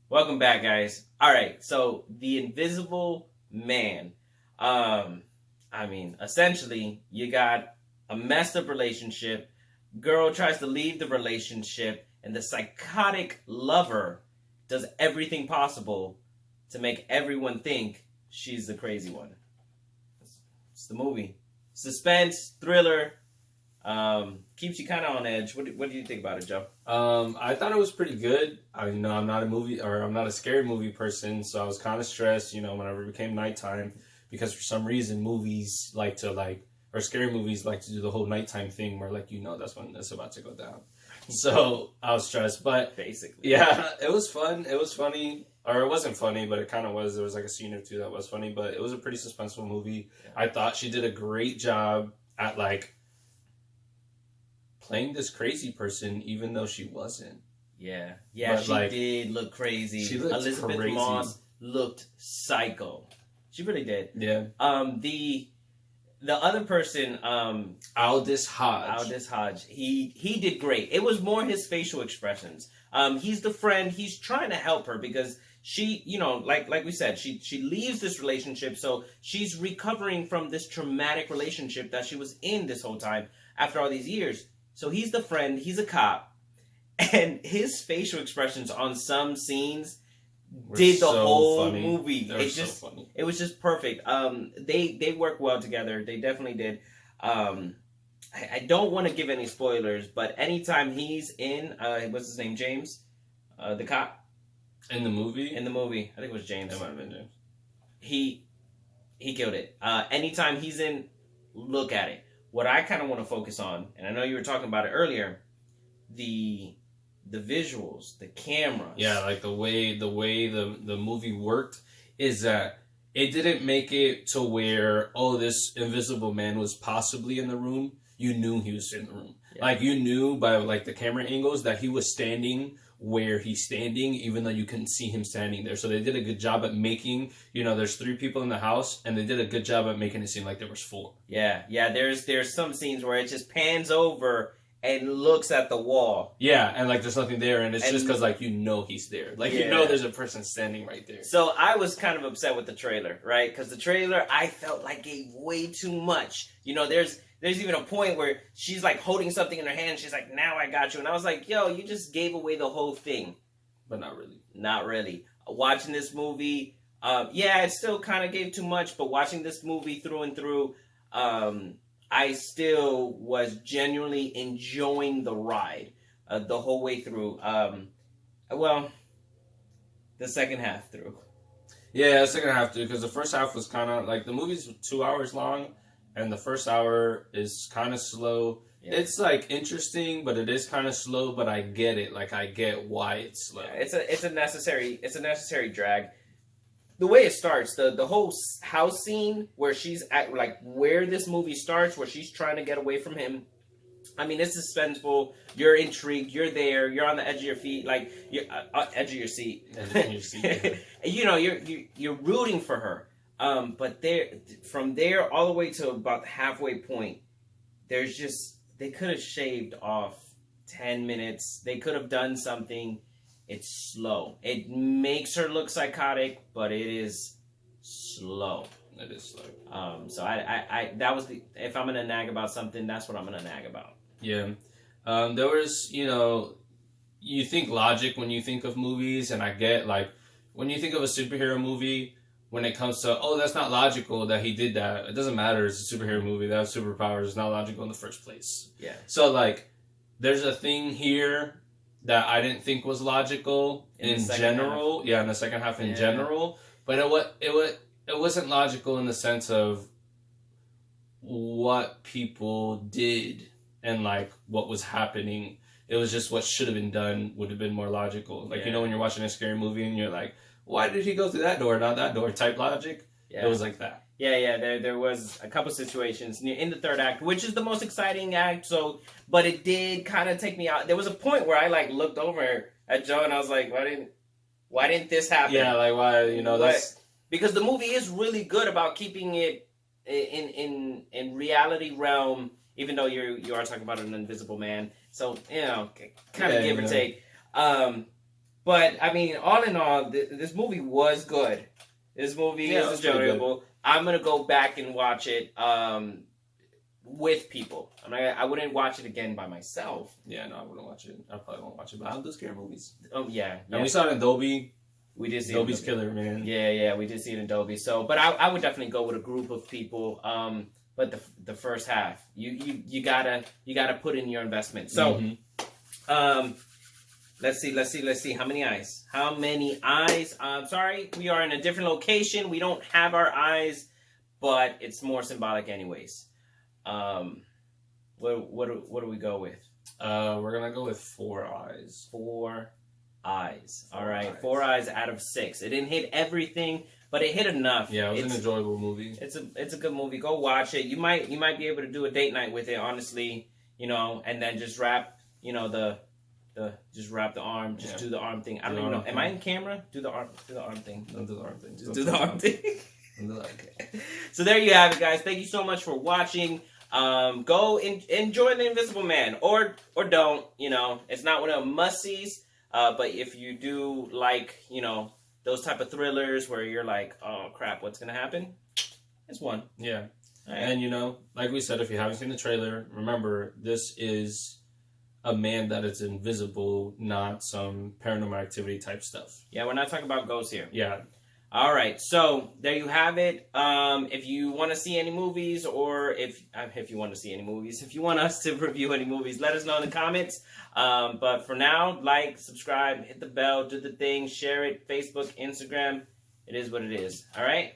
Welcome back, guys. All right, so the Invisible Man. Essentially, you got a messed up relationship. Girl tries to leave the relationship, and the psychotic lover does everything possible to make everyone think she's the crazy one. It's the movie. Suspense, thriller, keeps you kind of on edge. What do you think about it, Joe? I thought it was pretty good. I'm not I'm not a scary movie person, so I was kind of stressed, whenever it became nighttime, because for some reason movies or scary movies like to do the whole nighttime thing where that's when it's about to go down. So I was stressed, but basically, yeah, it was fun. It was funny, or it wasn't funny, but it kind of was. There was like a scene or two that was funny, but it was a pretty suspenseful movie. Yeah. I thought she did a great job at playing this crazy person, even though she wasn't. Yeah, but she did look crazy. She looked Elizabeth crazy. Moss looked psycho. She really did. Yeah. The other person, Aldous Hodge. He did great. It was more his facial expressions. He's the friend. He's trying to help her because she, like we said, she leaves this relationship, so she's recovering from this traumatic relationship that she was in this whole time after all these years. So he's the friend. He's a cop, and his facial expressions on some scenes did the whole movie. It was just perfect. They work well together. They definitely did. I don't want to give any spoilers, but anytime he's in, what's his name, James, the cop in the movie. I think it was James. It might have been James. He killed it. Anytime he's in, look at it. What I kind of want to focus on, and I know you were talking about it earlier, the visuals, the cameras. Yeah, like the way the movie worked is that it didn't make it to where, this invisible man was possibly in the room. You knew he was in the room. Yeah. You knew by the camera angles that he was standing where he's standing, even though you couldn't see him standing there. So they did a good job at making, there's 3 people in the house, and they did a good job at making it seem like there was 4. Yeah. There's some scenes where it just pans over and looks at the wall. Yeah, and there's nothing there, and it's just because he's there. There's a person standing right there. So I was kind of upset with the trailer, right? Because the trailer I felt gave way too much. There's even a point where she's holding something in her hand. She's like, "Now I got you," and I was like, "Yo, you just gave away the whole thing." But not really. Not really. Watching this movie, it still kind of gave too much. But watching this movie through and through, I still was genuinely enjoying the ride the whole way through. The second half through. Yeah, the second half through, because the first half was kind of the movie's 2 hours long, and the first hour is kind of slow. Yeah. It's interesting, but it is kind of slow. But I get it. I get why it's slow. Yeah, it's a necessary drag. The way it starts, the whole house scene where she's at, where this movie starts, where she's trying to get away from him. I mean, it's suspenseful. You're intrigued. You're there. You're on the edge of your feet, you're edge of your seat. You're rooting for her. But from there all the way to about the halfway point, they could have shaved off 10 minutes. They could have done something. It's slow. It makes her look psychotic, but it is slow. It is slow. So I that was if I'm gonna nag about something, that's what I'm gonna nag about. Yeah. There was, you think logic when you think of movies, and I get when you think of a superhero movie, when it comes to, that's not logical that he did that. It doesn't matter. It's a superhero movie. They have superpowers. It's not logical in the first place. Yeah. So there's a thing here that I didn't think was logical in general. Half. Yeah, in the second half in general. But it wasn't logical in the sense of what people did and what was happening. It was just what should have been done would have been more logical. When you're watching a scary movie and you're like, why did he go through that door, not that door? Type logic. Yeah. It was like that. Yeah. There was a couple situations in the third act, which is the most exciting act. But it did kind of take me out. There was a point where I looked over at Joe and I was like, why didn't this happen? Yeah, why? That's because the movie is really good about keeping it in reality realm, even though you are talking about an invisible man. So kind of give or take. But I mean, all in all, this movie was good. This movie is enjoyable. I'm gonna go back and watch it with people. I wouldn't watch it again by myself. Yeah, no, I wouldn't watch it. I probably won't watch it. But I'll do scary movies. Oh yeah. And we saw it in Dolby. We did see Dolby's killer, man. Yeah, we did see it in Dolby. So, but I would definitely go with a group of people. But the first half, you gotta put in your investment. So, let's see. How many eyes? Sorry, we are in a different location. We don't have our eyes, but it's more symbolic, anyways. What do we go with? We're gonna go with 4 eyes. 4 eyes. All right, 4 eyes out of 6. It didn't hit everything, but it hit enough. Yeah, it was an enjoyable movie. It's a good movie. Go watch it. You might be able to do a date night with it, honestly. And then just wrap, just wrap the arm. Just do the arm thing. I don't even know. Am I in camera? Do the arm thing. Don't do the arm thing. Just do the arm thing. Okay. So there you have it, guys. Thank you so much for watching. Go enjoy The Invisible Man, or don't. It's not one of the must-sees. But if you do like, those type of thrillers where you're like, oh crap, what's gonna happen? It's one. Yeah. Right. And like we said, if you haven't seen the trailer, remember this is a man that is invisible, not some paranormal activity type stuff. Yeah, we're not talking about ghosts here. Yeah. All right, so there you have it. If you want to see any movies, or if you want to see any movies, if you want us to review any movies, let us know in the comments. But for now, like, subscribe, hit the bell, do the thing, share it, Facebook, Instagram. It is what it is. All right?